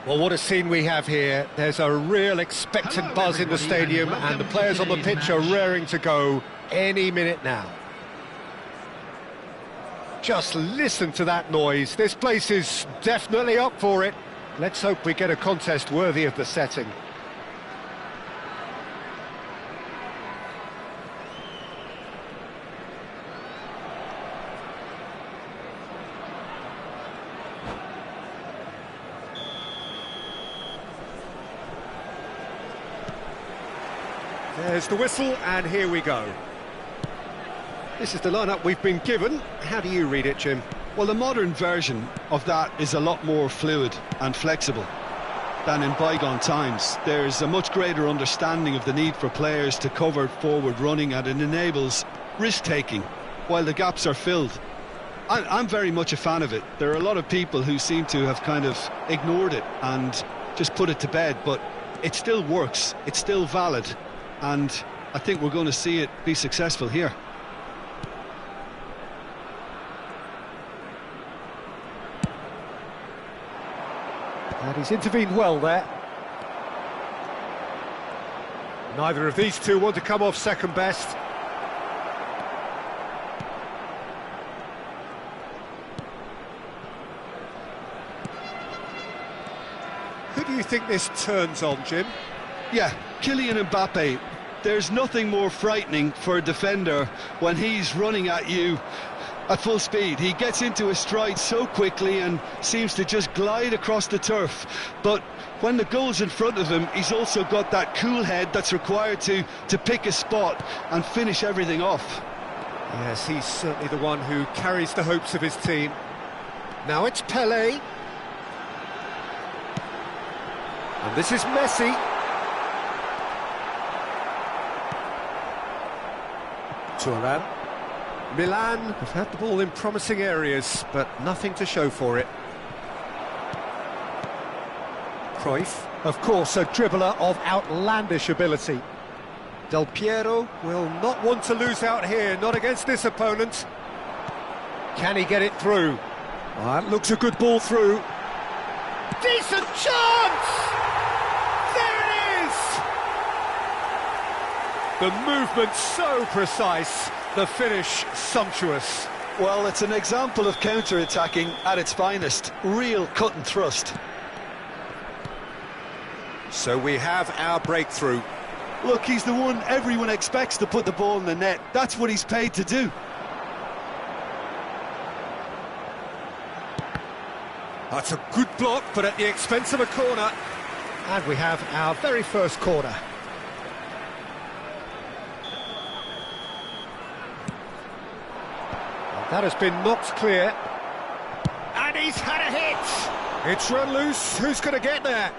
Well, what a scene we have here. There's a real expectant buzz in the stadium, and the players on the pitch are raring to go any minute now. Just listen to that noise. This place is definitely up for it. Let's hope we get a contest worthy of the setting. There's the whistle, and here we go. This is the lineup we've been given. How do you read it, Jim? Well, the modern version of that is a lot more fluid and flexible than in bygone times. There's a much greater understanding of the need for players to cover forward running, and it enables risk-taking while the gaps are filled. I'm very much a fan of it. There are a lot of people who seem to have kind of ignored it and just put it to bed, but it still works, it's still valid, and I think we're going to see it be successful here. And he's intervened well there. Neither of these two want to come off second best. Who do you think this turns on, Jim? Yeah, Kylian Mbappe. There's nothing more frightening for a defender when he's running at you at full speed. He gets into a stride so quickly and seems to just glide across the turf. But when the goal's in front of him, he's also got that cool head that's required to pick a spot and finish everything off. Yes, he's certainly the one who carries the hopes of his team. Now it's Pelé. And this is Messi. Thuram. Milan have had the ball in promising areas, but nothing to show for it. Cruyff, of course, a dribbler of outlandish ability. Del Piero will not want to lose out here, not against this opponent. Can he get it through? That looks a good ball through. Decent chance! There it is! The movement so precise. The finish sumptuous. Well, it's an example of counter-attacking at its finest. Real cut and thrust. So we have our breakthrough. Look, he's the one everyone expects to put the ball in the net. That's what he's paid to do. That's a good block, but at the expense of a corner. And we have our very first corner. That has been knocked clear. And he's had a hit! It's run loose. Who's going to get there?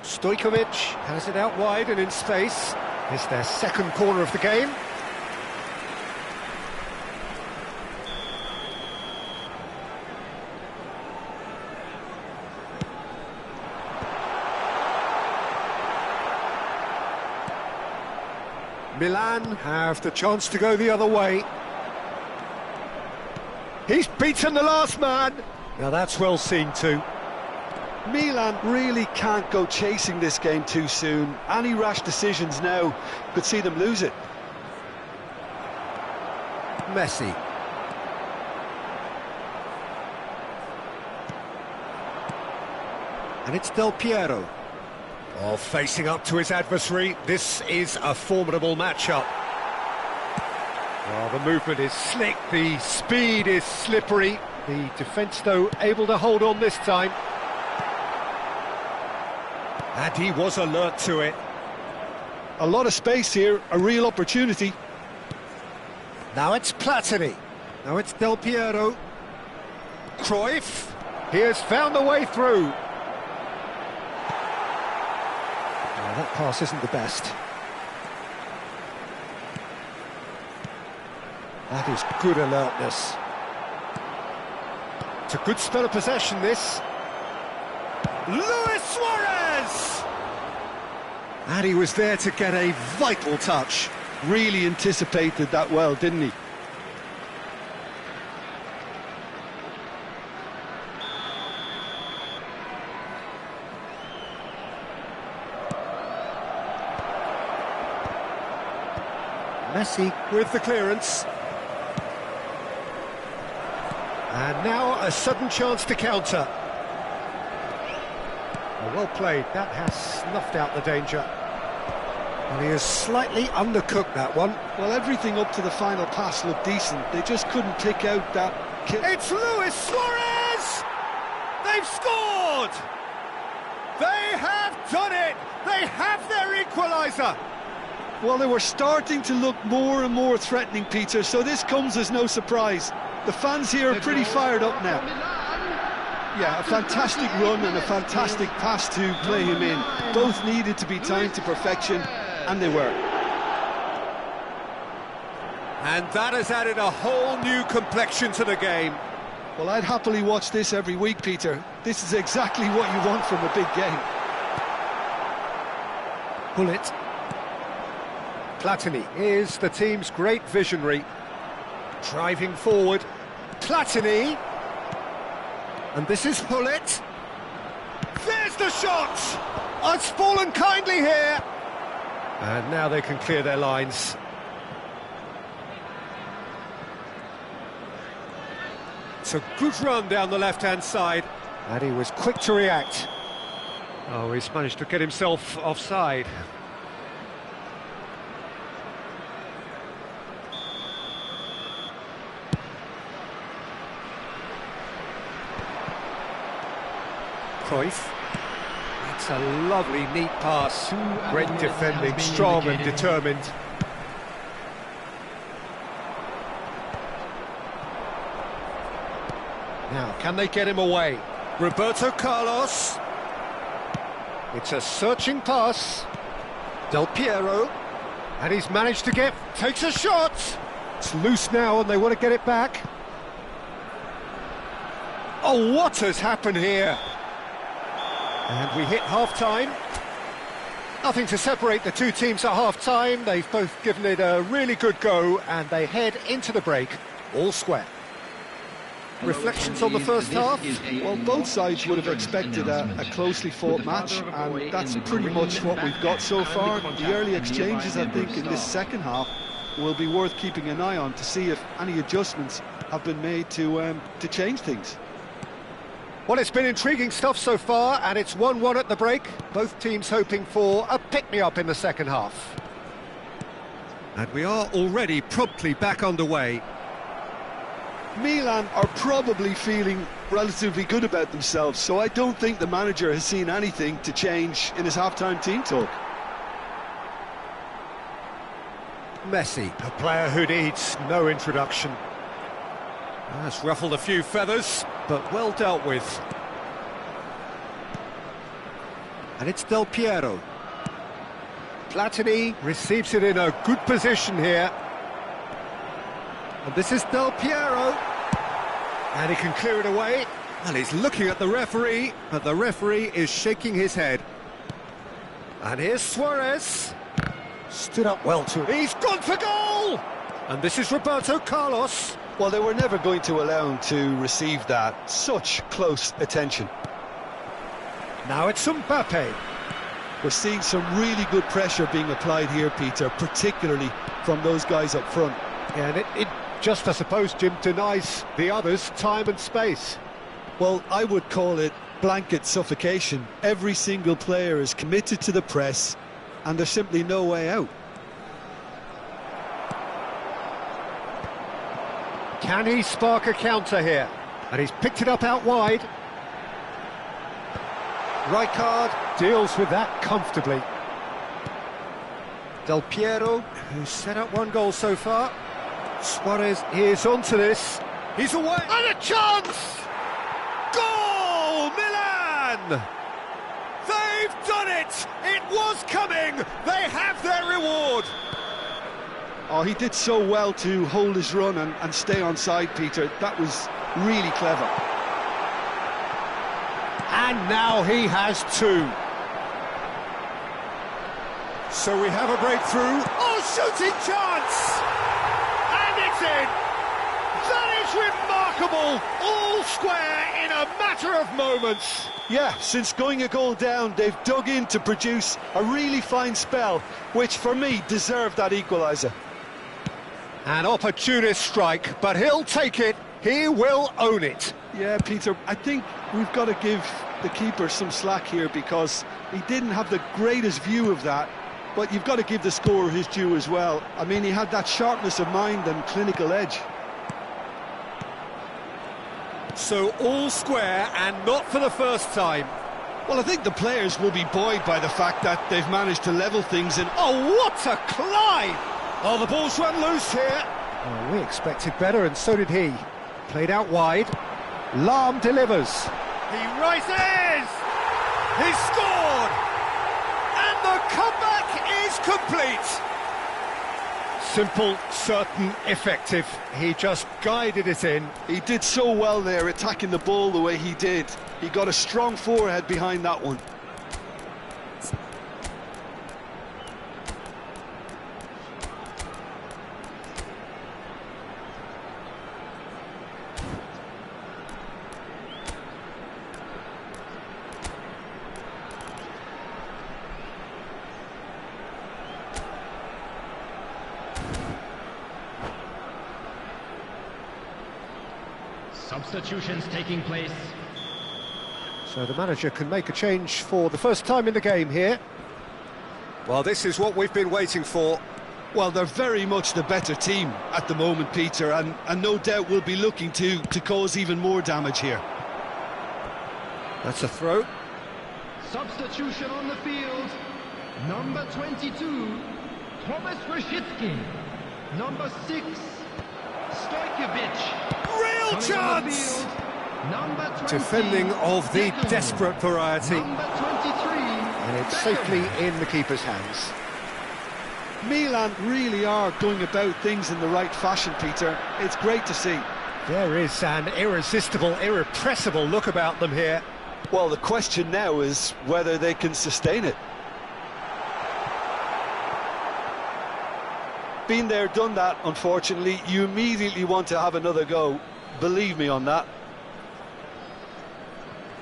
Stojkovic has it out wide and in space. It's their second corner of the game. Milan have the chance to go the other way. He's beaten the last man. Now that's well seen too. Milan really can't go chasing this game too soon. Any rash decisions now could see them lose it. Messi. And it's Del Piero. Oh, facing up to his adversary, this is a formidable matchup. Oh, the movement is slick, the speed is slippery. The defence, though, able to hold on this time. And he was alert to it. A lot of space here, a real opportunity. Now it's Platini. Now it's Del Piero. Cruyff. He has found a way through. That pass isn't the best. That is good alertness. It's a good spell of possession, this. Luis Suarez! And he was there to get a vital touch. Really anticipated that well, didn't he? Messi with the clearance. And now a sudden chance to counter. Oh, well played, that has snuffed out the danger. And he has slightly undercooked that one. Well, everything up to the final pass looked decent. They just couldn't pick out that kick. It's Luis Suarez! They've scored! They have done it! They have their equaliser! Well, they were starting to look more and more threatening, Peter, so this comes as no surprise. The fans here are pretty fired up now. Yeah, a fantastic run and a fantastic pass to play him in. Both needed to be timed to perfection, and they were. And that has added a whole new complexion to the game. Well, I'd happily watch this every week, Peter. This is exactly what you want from a big game. Bullet. Platini is the team's great visionary. Driving forward. Platini. And this is Hullet. There's the shot! Oh, it's fallen kindly here. And now they can clear their lines. It's a good run down the left-hand side. And he was quick to react. Oh, he's managed to get himself offside. Cruyff. It's a lovely, neat pass. Great defending, strong and determined. Now, can they get him away? Roberto Carlos. It's a searching pass. Del Piero. And he's managed to takes a shot. It's loose now and they want to get it back. Oh, what has happened here? And we hit half-time. Nothing to separate the two teams at half-time. They've both given it a really good go, and they head into the break all square. Reflections on the first half? Well, both sides would have expected a closely fought match, and that's pretty much what we've got so far. The early exchanges, I think, in this second half will be worth keeping an eye on to see if any adjustments have been made to change things. Well, it's been intriguing stuff so far, and it's 1-1 at the break. Both teams hoping for a pick-me-up in the second half. And we are already promptly back underway. Milan are probably feeling relatively good about themselves, so I don't think the manager has seen anything to change in his half-time team talk. Messi, a player who needs no introduction. That's ruffled a few feathers, but well dealt with. And it's Del Piero. Platini receives it in a good position here. And this is Del Piero. And he can clear it away. And he's looking at the referee, but the referee is shaking his head. And here's Suarez. Stood up well to it. He's gone for goal! And this is Roberto Carlos. Well, they were never going to allow him to receive that. Such close attention. Now it's Mbappe. We're seeing some really good pressure being applied here, Peter, particularly from those guys up front. Yeah, and it just, I suppose, Jim, denies the others time and space. Well, I would call it blanket suffocation. Every single player is committed to the press, and there's simply no way out. Can he spark a counter here? And he's picked it up out wide. Rijkaard deals with that comfortably. Del Piero, who's set up one goal so far. Suarez is onto this. He's away. And a chance! Goal, Milan! They've done it! It was coming! They have their reward! Oh, he did so well to hold his run and stay on side, Peter. That was really clever. And now he has two. So we have a breakthrough. Oh, shooting chance! And it's in! That is remarkable! All square in a matter of moments! Yeah, since going a goal down, they've dug in to produce a really fine spell, which for me deserved that equaliser. An opportunist strike, but he'll take it. He will own it. Yeah, Peter, I think we've got to give the keeper some slack here because he didn't have the greatest view of that, but you've got to give the scorer his due as well. I mean, he had that sharpness of mind and clinical edge. So all square and not for the first time. Well, I think the players will be buoyed by the fact that they've managed to level things and... Oh, what a climb! Oh, the ball's run loose here. Oh, we expected better, and so did he. Played out wide. Lahm delivers. He rises! He's scored! And the comeback is complete! Simple, certain, effective. He just guided it in. He did so well there, attacking the ball the way he did. He got a strong forehead behind that one. Substitutions taking place. So the manager can make a change for the first time in the game here. Well, this is what we've been waiting for. Well, they're very much the better team at the moment, Peter, and no doubt will be looking to cause even more damage here. That's a throw. Substitution on the field. Number 22, Thomas Rashitsky. Number 6, Stojkovic. Real chance! Number 20, defending of the Declan. Desperate variety. Number 23, And it's safely in the keeper's hands. Milan really are going about things in the right fashion, Peter. It's great to see. There is an irresistible, irrepressible look about them here. Well, the question now is whether they can sustain it. Been there, done that, unfortunately. You immediately want to have another go. Believe me on that.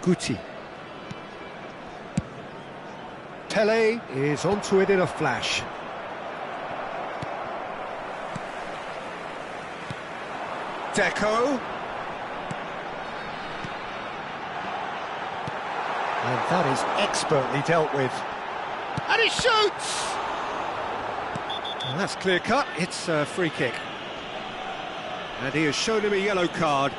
Guti. Pele is onto it in a flash. Deco. And that is expertly dealt with. And he shoots! And that's clear cut, it's a free kick. And he has shown him a yellow card.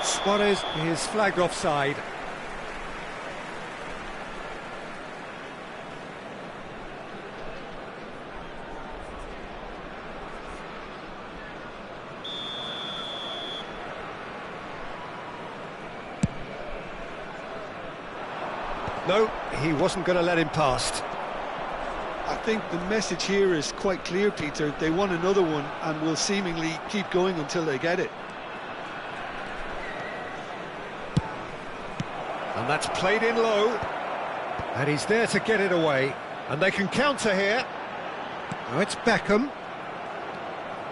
Suarez is flagged offside. No, he wasn't going to let him past. I think the message here is quite clear, Peter. They want another one and will seemingly keep going until they get it. And that's played in low. And he's there to get it away. And they can counter here. Oh, it's Beckham.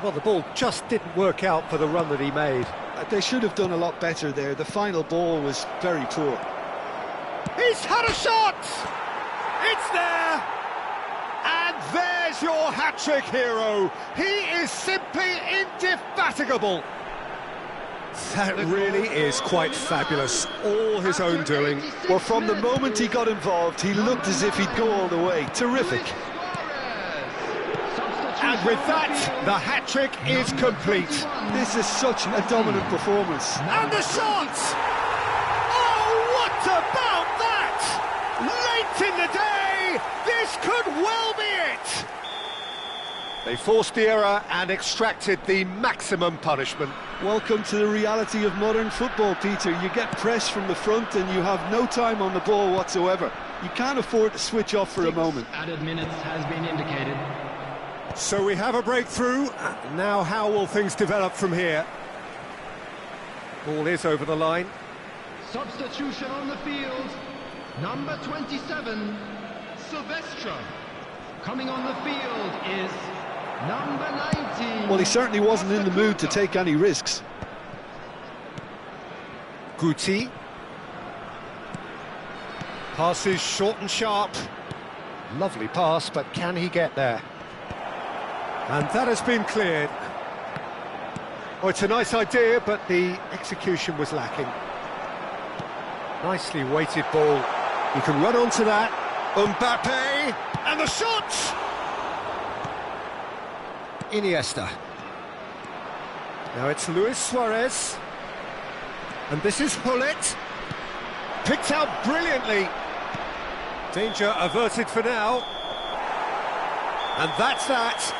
Well, the ball just didn't work out for the run that he made. They should have done a lot better there. The final ball was very poor. He's had a shot! It's there! And there's your hat-trick hero. He is simply indefatigable. That really is quite fabulous. All his own doing. Well, from the moment he got involved, he looked as if he'd go all the way. Terrific. And with that, the hat-trick is complete. This is such a dominant performance. And the shot! Oh, what about that? Late in the day, this could well be it. They forced the error and extracted the maximum punishment. Welcome to the reality of modern football, Peter. You get pressed from the front and you have no time on the ball whatsoever. You can't afford to switch off for a moment. Added minutes has been indicated. So we have a breakthrough. Now how will things develop from here? Ball is over the line. Substitution on the field. Number 27, Silvestre. Coming on the field is number 19. Well, he certainly wasn't in the mood to take any risks. Guti. Passes short and sharp. Lovely pass, but can he get there? And that has been cleared. Oh, it's a nice idea, but the execution was lacking. Nicely weighted ball. He can run onto that. Mbappe, and the shot! Iniesta. Now it's Luis Suarez. And this is Hullet. Picked out brilliantly. Danger averted for now. And that's that.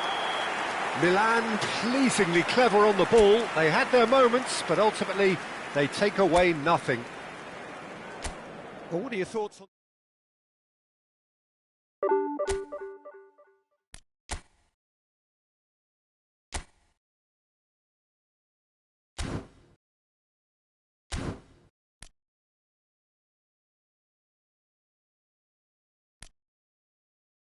Milan pleasingly clever on the ball. They had their moments, but ultimately they take away nothing. Well, what are your thoughts on...